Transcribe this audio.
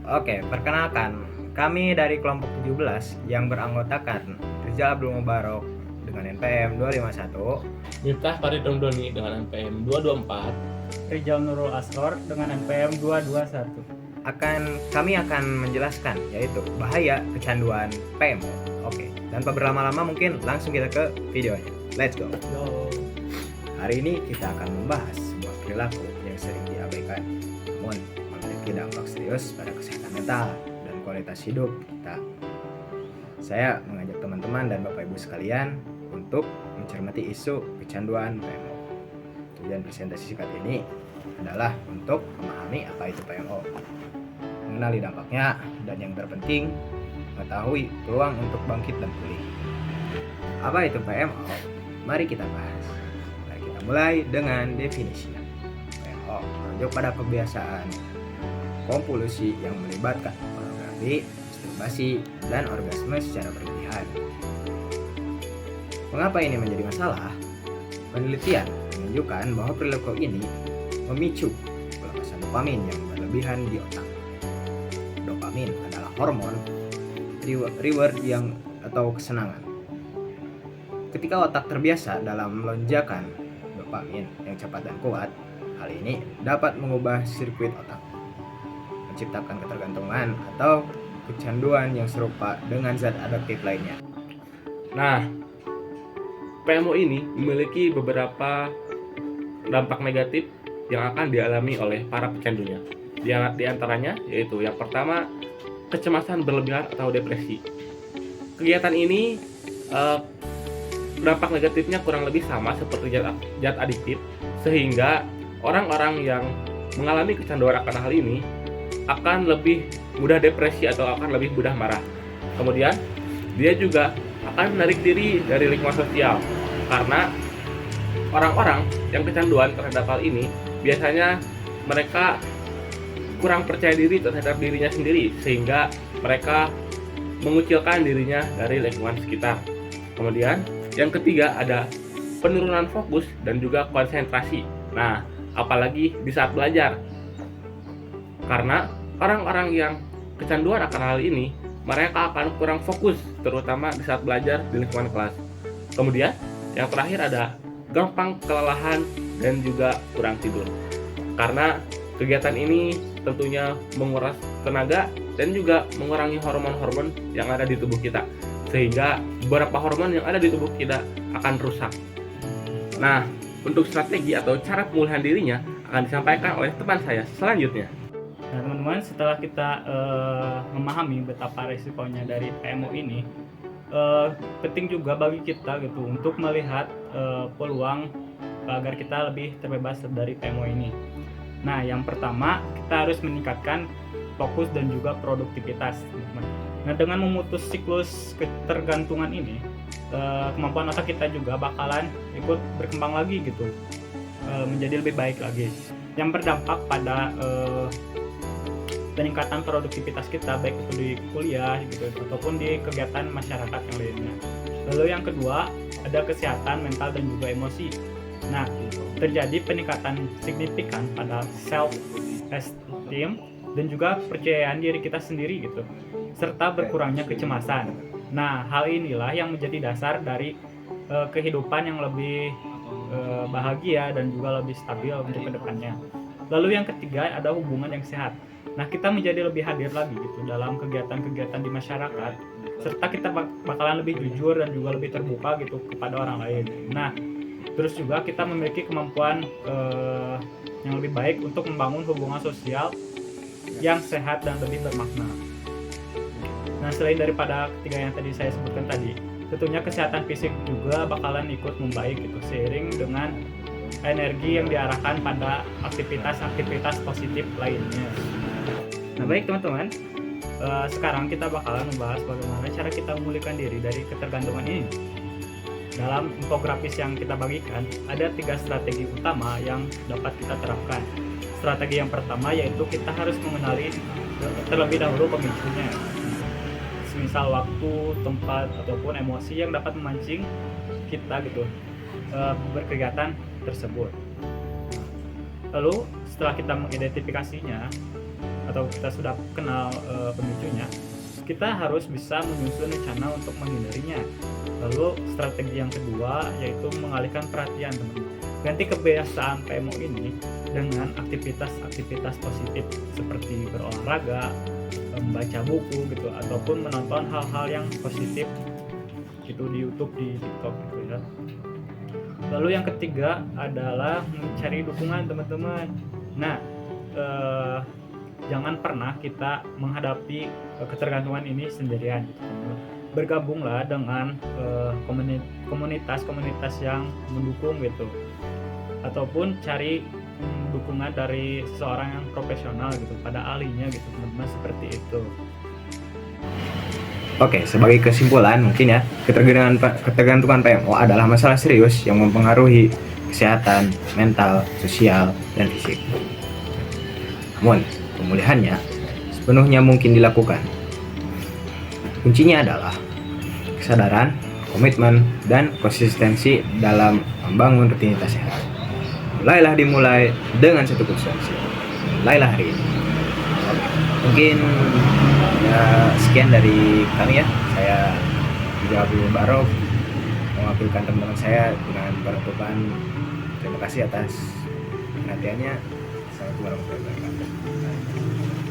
Oke, perkenalkan, kami dari kelompok 17 yang beranggotakan Rizal Abdul Mubarok dengan NPM 251, Miftah Farid Doni dengan NPM 224. Rijal Nurul Asror dengan NPM 221. kami akan menjelaskan yaitu bahaya kecanduan PMO. Oke, tanpa berlama-lama mungkin langsung kita ke videonya. Let's go. Yo. Hari ini kita akan membahas sebuah perilaku yang sering diabaikan, namun memiliki dampak serius pada kesehatan mental dan kualitas hidup kita. Saya mengajak teman-teman dan Bapak Ibu sekalian untuk mencermati isu kecanduan PMO. Tujuan presentasi singkat ini adalah untuk memahami apa itu PMO, mengenali dampaknya, dan yang terpenting, mengetahui peluang untuk bangkit dan pulih. Apa itu PMO? Mari kita bahas. Mari kita mulai dengan definisinya. PMO merujuk pada kebiasaan kompulsi yang melibatkan pornografi, masturbasi, dan orgasme secara berlebihan. Mengapa ini menjadi masalah? Penelitian menunjukkan bahwa perilaku ini memicu pelepasan dopamin yang berlebihan di otak. Dopamin adalah hormon reward atau kesenangan. Ketika otak terbiasa dalam lonjakan dopamin yang cepat dan kuat, hal ini dapat mengubah sirkuit otak, menciptakan ketergantungan atau kecanduan yang serupa dengan zat adiktif lainnya. Nah, PMO ini memiliki beberapa dampak negatif yang akan dialami oleh para pecandunya. Di antaranya yaitu yang pertama, kecemasan berlebihan atau depresi. Kegiatan ini dampak negatifnya kurang lebih sama seperti zat adiktif, sehingga orang-orang yang mengalami kecanduan akan hal ini akan lebih mudah depresi atau akan lebih mudah marah. Kemudian dia juga akan menarik diri dari lingkungan sosial, karena orang-orang yang kecanduan terhadap hal ini biasanya mereka kurang percaya diri terhadap dirinya sendiri, sehingga mereka mengucilkan dirinya dari lingkungan sekitar. Kemudian yang ketiga ada penurunan fokus dan juga konsentrasi. Nah, apalagi di saat belajar, karena orang-orang yang kecanduan akan hal ini mereka akan kurang fokus, terutama di saat belajar di lingkungan kelas. Kemudian yang terakhir ada gampang kelelahan dan juga kurang tidur, karena kegiatan ini tentunya menguras tenaga dan juga mengurangi hormon-hormon yang ada di tubuh kita, sehingga beberapa hormon yang ada di tubuh kita akan rusak. Nah, untuk strategi atau cara pemulihan dirinya akan disampaikan oleh teman saya selanjutnya. Nah teman-teman, setelah kita memahami betapa risikonya dari PMO ini, penting juga bagi kita gitu untuk melihat peluang agar kita lebih terbebas dari PMO ini. Nah, yang pertama kita harus meningkatkan fokus dan juga produktivitas, teman-teman. Nah, dengan memutus siklus ketergantungan ini, kemampuan otak kita juga bakalan ikut berkembang lagi gitu, menjadi lebih baik lagi, yang berdampak pada peningkatan produktivitas kita, baik itu di kuliah gitu ataupun di kegiatan masyarakat yang lainnya. Lalu yang kedua ada kesehatan mental dan juga emosi. Nah, terjadi peningkatan signifikan pada self esteem dan juga kepercayaan diri kita sendiri gitu, serta berkurangnya kecemasan. Nah, hal inilah yang menjadi dasar dari kehidupan yang lebih bahagia dan juga lebih stabil untuk kedepannya. Lalu yang ketiga ada hubungan yang sehat. Nah, kita menjadi lebih hadir lagi gitu dalam kegiatan-kegiatan di masyarakat, serta kita bakalan lebih jujur dan juga lebih terbuka gitu kepada orang lain. Nah, terus juga kita memiliki kemampuan yang lebih baik untuk membangun hubungan sosial yang sehat dan lebih bermakna. Nah, selain daripada ketiga yang tadi saya sebutkan tadi, tentunya kesehatan fisik juga bakalan ikut membaik gitu seiring dengan energi yang diarahkan pada aktivitas-aktivitas positif lainnya. Nah, baik teman-teman, sekarang kita bakalan membahas bagaimana cara kita memulihkan diri dari ketergantungan ini. Dalam infografis yang kita bagikan, ada 3 strategi utama yang dapat kita terapkan. Strategi yang pertama yaitu kita harus mengenali terlebih dahulu pemicunya, semisal waktu, tempat, ataupun emosi yang dapat memancing kita gitu berkegiatan tersebut. Lalu setelah kita mengidentifikasinya atau kita sudah kenal pemicunya, kita harus bisa menyusun rencana untuk menghindarinya. Lalu strategi yang kedua yaitu mengalihkan perhatian teman-teman. Ganti kebiasaan PMO ini dengan aktivitas-aktivitas positif seperti berolahraga, membaca buku gitu, ataupun menonton hal-hal yang positif gitu di YouTube, di TikTok gitu ya. Lalu yang ketiga adalah mencari dukungan teman-teman. Nah, jangan pernah kita menghadapi ketergantungan ini sendirian gitu, teman-teman. Bergabunglah dengan komunitas-komunitas yang mendukung gitu, ataupun cari dukungan dari seseorang yang profesional gitu, pada ahlinya gitu teman-teman, seperti itu. Oke, sebagai kesimpulan mungkin ya, ketergantungan PMO adalah masalah serius yang mempengaruhi kesehatan mental, sosial, dan fisik. Namun, pemulihannya sepenuhnya mungkin dilakukan. Kuncinya adalah kesadaran, komitmen, dan konsistensi dalam membangun rutinitas sehat. Dimulai dengan satu konsistensi. Mulailah hari ini. Mungkin sekian dari kami ya. Saya juga Abdul Barok, mewakilkan teman-teman saya dengan penutupan. Terima kasih atas perhatiannya. Assalamualaikum warahmatullahi wabarakatuh.